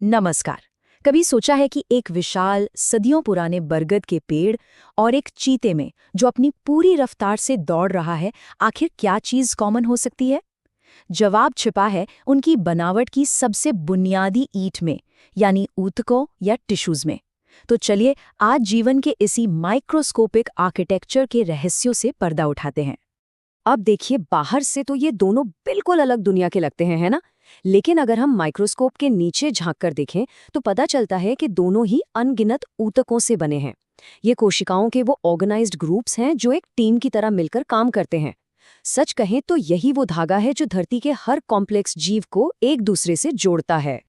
नमस्कार। कभी सोचा है कि एक विशाल सदियों पुराने बरगद के पेड़ और एक चीते में जो अपनी पूरी रफ्तार से दौड़ रहा है, आखिर क्या चीज कॉमन हो सकती है? जवाब छिपा है उनकी बनावट की सबसे बुनियादी ईंट में, यानी ऊतकों या टिश्यूज में। तो चलिए आज जीवन के इसी माइक्रोस्कोपिक आर्किटेक्चर के रहस्यों से पर्दा उठाते हैं। अब देखिए, बाहर से तो ये दोनों बिल्कुल अलग दुनिया के लगते हैं, है ना? लेकिन अगर हम माइक्रोस्कोप के नीचे झांक कर देखें तो पता चलता है कि दोनों ही अनगिनत ऊतकों से बने हैं। ये कोशिकाओं के वो ऑर्गेनाइज्ड ग्रुप्स हैं जो एक टीम की तरह मिलकर काम करते हैं। सच कहें तो यही वो धागा है जो धरती के हर कॉम्प्लेक्स जीव को एक दूसरे से जोड़ता है।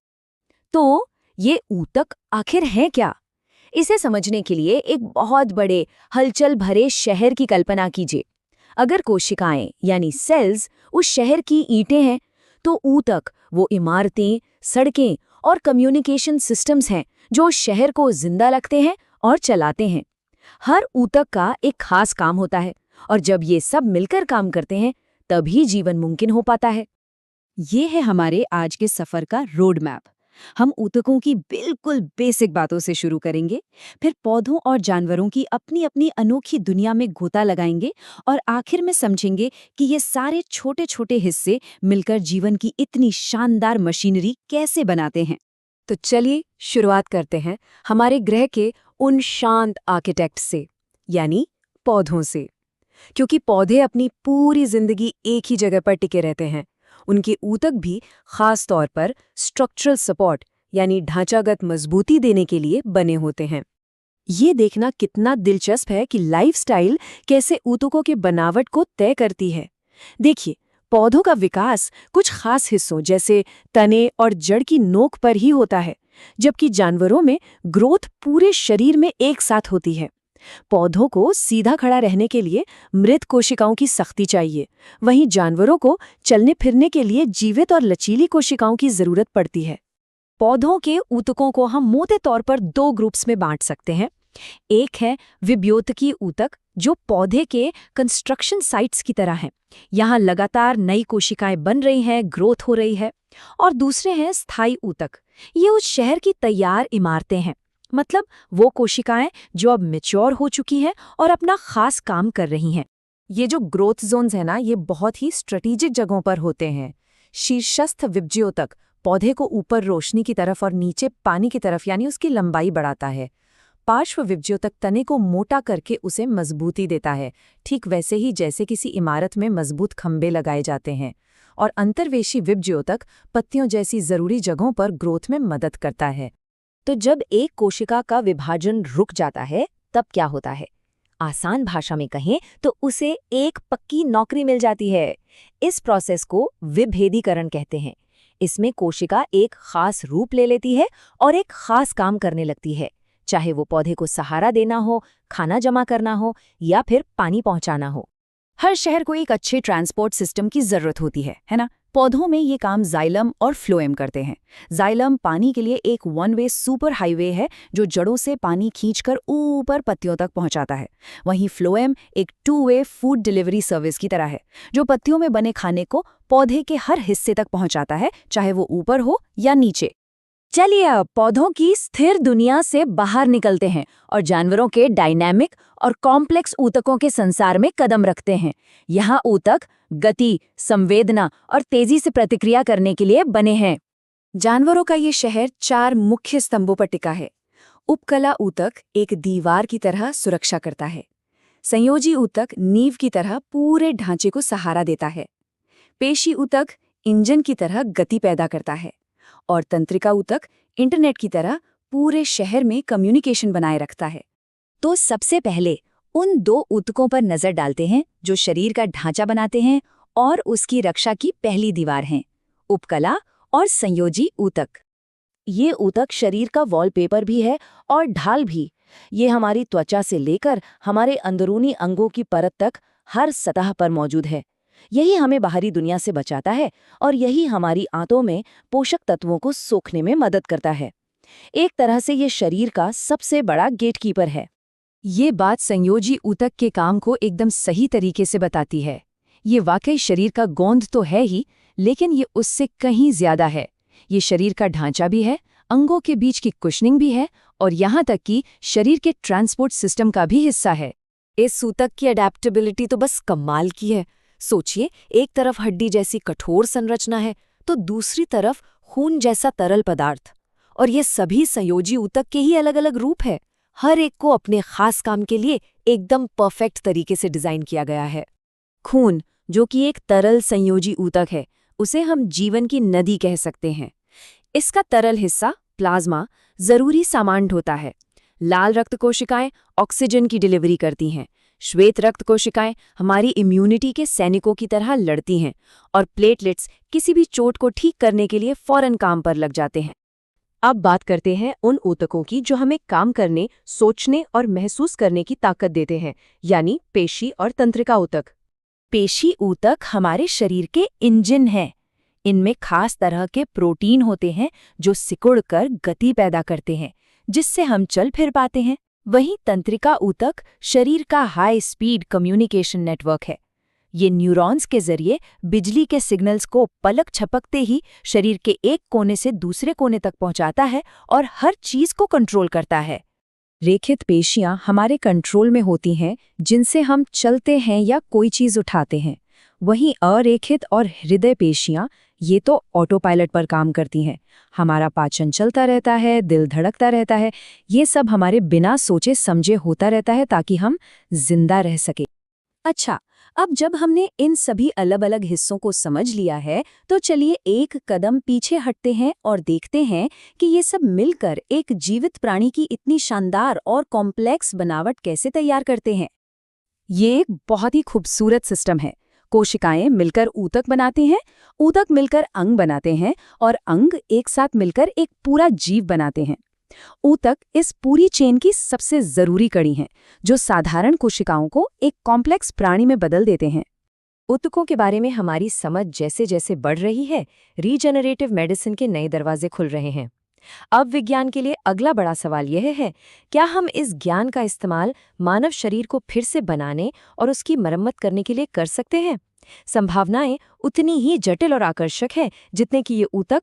तो ये ऊतक आखिर है क्या? इसे समझने के लिए एक बहुत बड़े हलचल भरे शहर की कल्पना कीजिए। अगर कोशिकाएं यानी सेल्स उस शहर की ईंटें हैं, तो ऊतक वो इमारतें, सड़कें और कम्युनिकेशन सिस्टम्स हैं जो उस शहर को जिंदा रखते हैं और चलाते हैं। हर ऊतक का एक खास काम होता है, और जब ये सब मिलकर काम करते हैं तभी जीवन मुमकिन हो पाता है। ये है हमारे आज के सफर का रोड मैप। हम ऊतकों की बिल्कुल बेसिक बातों से शुरू करेंगे, फिर पौधों और जानवरों की अपनी अपनी अनोखी दुनिया में गोता लगाएंगे और आखिर में समझेंगे कि ये सारे छोटे छोटे हिस्से मिलकर जीवन की इतनी शानदार मशीनरी कैसे बनाते हैं। तो चलिए शुरुआत करते हैं हमारे ग्रह के उन शांत आर्किटेक्ट से, यानी पौधों से। क्योंकि पौधे अपनी पूरी जिंदगी एक ही जगह पर टिके रहते हैं, उनके ऊतक भी खास तौर पर स्ट्रक्चरल सपोर्ट यानी ढांचागत मजबूती देने के लिए बने होते हैं। ये देखना कितना दिलचस्प है कि लाइफस्टाइल कैसे ऊतकों के बनावट को तय करती है। देखिए, पौधों का विकास कुछ खास हिस्सों जैसे तने और जड़ की नोक पर ही होता है, जबकि जानवरों में ग्रोथ पूरे शरीर में एक साथ होती है। पौधों को सीधा खड़ा रहने के लिए मृत कोशिकाओं की सख्ती चाहिए, वहीं जानवरों को चलने फिरने के लिए जीवित और लचीली कोशिकाओं की जरूरत पड़ती है। पौधों के ऊतकों को हम मोटे तौर पर दो ग्रुप्स में बांट सकते हैं। एक है विभ्योतकी ऊतक, जो पौधे के कंस्ट्रक्शन साइट्स की तरह हैं। यहाँ लगातार नई कोशिकाएं बन रही हैं, ग्रोथ हो रही है। और दूसरे हैं स्थायी ऊतक। ये उस शहर की तैयार इमारतें हैं, मतलब वो कोशिकाएं जो अब मैच्योर हो चुकी हैं और अपना खास काम कर रही हैं। ये जो ग्रोथ जोन्स हैं ना, ये बहुत ही स्ट्रेटेजिक जगहों पर होते हैं। शीर्षस्थ विभ्योतक पौधे को ऊपर रोशनी की तरफ और नीचे पानी की तरफ यानी उसकी लंबाई बढ़ाता है। पार्श्व विभ्योतक तने को मोटा करके उसे मजबूती देता है, ठीक वैसे ही जैसे किसी इमारत में मजबूत खंभे लगाए जाते हैं। और अंतर्वेशी विभ्योतक पत्तियों जैसी जरूरी जगहों पर ग्रोथ में मदद करता है। तो जब एक कोशिका का विभाजन रुक जाता है तब क्या होता है? आसान भाषा में कहें तो उसे एक पक्की नौकरी मिल जाती है। इस प्रोसेस को विभेदीकरण कहते हैं। इसमें कोशिका एक खास रूप ले लेती है और एक खास काम करने लगती है, चाहे वो पौधे को सहारा देना हो, खाना जमा करना हो या फिर पानी पहुंचाना हो। हर शहर को एक अच्छे ट्रांसपोर्ट सिस्टम की जरूरत होती है ना? पौधों में ये काम जाइलम और फ्लोएम करते हैं। जाइलम पानी के लिए एक वन वे सुपर हाईवे है जो जड़ों से पानी खींचकर ऊपर पत्तियों तक पहुंचाता है। वहीं फ्लोएम एक two way food delivery service की तरह है, जो पत्तियों में बने खाने को पौधे के हर हिस्से तक पहुंचाता है, चाहे वो ऊपर हो या नीचे। चलिए अब पौधों की स्थिर दुनिया से बाहर निकलते हैं और जानवरों के डायनामिक और कॉम्प्लेक्स ऊतकों के संसार में कदम रखते हैं। यहाँ ऊतक गति, संवेदना और तेजी से प्रतिक्रिया करने के लिए बने हैं। जानवरों का ये शहर 4 मुख्य स्तंभों पर टिका है। उपकला ऊतक एक दीवार की तरह सुरक्षा करता है। संयोजी ऊतक नींव की तरह पूरे ढांचे को सहारा देता है। पेशी ऊतक इंजन की तरह गति पैदा करता है। और तंत्रिका ऊतक इंटरनेट की तरह पूरे शहर में कम्युनिकेशन बनाए रखता है। तो सबसे पहले उन 2 ऊतकों पर नजर डालते हैं जो शरीर का ढांचा बनाते हैं और उसकी रक्षा की पहली दीवार हैं, उपकला और संयोजी ऊतक। ये ऊतक शरीर का वॉलपेपर भी है और ढाल भी। ये हमारी त्वचा से लेकर हमारे अंदरूनी अंगों की परत तक हर सतह पर मौजूद है। यही हमें बाहरी दुनिया से बचाता है और यही हमारी आंतों में पोषक तत्वों को सोखने में मदद करता है। एक तरह से ये शरीर का सबसे बड़ा गेटकीपर है। ये बात संयोजी ऊतक के काम को एकदम सही तरीके से बताती है। ये वाकई शरीर का गोंद तो है ही, लेकिन ये उससे कहीं ज्यादा है। ये शरीर का ढांचा भी है, अंगों के बीच की कुशनिंग भी है और यहाँ तक कि शरीर के ट्रांसपोर्ट सिस्टम का भी हिस्सा है। इस ऊतक की अडेप्टेबिलिटी तो बस कमाल की है। सोचिए, एक तरफ हड्डी जैसी कठोर संरचना है तो दूसरी तरफ खून जैसा तरल पदार्थ, और ये सभी संयोजी ऊतक के ही अलग अलग रूप है। हर एक को अपने खास काम के लिए एकदम परफेक्ट तरीके से डिजाइन किया गया है। खून, जो कि एक तरल संयोजी ऊतक है, उसे हम जीवन की नदी कह सकते हैं। इसका तरल हिस्सा प्लाज्मा जरूरी सामान ढोता है। लाल रक्त कोशिकाएं ऑक्सीजन की डिलीवरी करती हैं, श्वेत रक्त कोशिकाएं हमारी इम्यूनिटी के सैनिकों की तरह लड़ती हैं, और प्लेटलेट्स किसी भी चोट को ठीक करने के लिए फौरन काम पर लग जाते हैं। अब बात करते हैं उन ऊतकों की जो हमें काम करने, सोचने और महसूस करने की ताकत देते हैं, यानी पेशी और तंत्रिका ऊतक। पेशी ऊतक हमारे शरीर के इंजन हैं। इनमें खास तरह के प्रोटीन होते हैं जो सिकुड़कर गति पैदा करते हैं, जिससे हम चल फिर पाते हैं। वहीं तंत्रिका ऊतक शरीर का हाई स्पीड कम्युनिकेशन नेटवर्क है। ये न्यूरॉन्स के जरिए बिजली के सिग्नल्स को पलक झपकते ही शरीर के एक कोने से दूसरे कोने तक पहुंचाता है और हर चीज को कंट्रोल करता है। रेखित पेशियां हमारे कंट्रोल में होती हैं, जिनसे हम चलते हैं या कोई चीज उठाते हैं। वहीं अरेखित और हृदय पेशियां, ये तो ऑटो पायलट पर काम करती हैं। हमारा पाचन चलता रहता है, दिल धड़कता रहता है, ये सब हमारे बिना सोचे समझे होता रहता है ताकि हम जिंदा रह सके। अच्छा, अब जब हमने इन सभी अलग अलग हिस्सों को समझ लिया है, तो चलिए एक कदम पीछे हटते हैं और देखते हैं कि ये सब मिलकर एक जीवित प्राणी की इतनी शानदार और कॉम्प्लेक्स बनावट कैसे तैयार करते हैं। ये एक बहुत ही खूबसूरत सिस्टम है। कोशिकाएं मिलकर ऊतक बनाती हैं, ऊतक मिलकर अंग बनाते हैं, और अंग एक साथ मिलकर एक पूरा जीव बनाते हैं। ऊतक इस पूरी चेन की सबसे जरूरी कड़ी हैं, जो साधारण कोशिकाओं को एक कॉम्प्लेक्स प्राणी में बदल देते हैं। ऊतकों के बारे में हमारी समझ जैसे जैसे बढ़ रही है, रीजनरेटिव मेडिसिन के नए दरवाजे खुल रहे हैं। अब विज्ञान के लिए अगला बड़ा सवाल यह है, क्या हम इस ज्ञान का इस्तेमाल मानव शरीर को फिर से बनाने और उसकी मरम्मत करने के लिए कर सकते हैं? संभावनाएं उतनी ही जटिल और आकर्षक हैं जितने कि ये ऊतक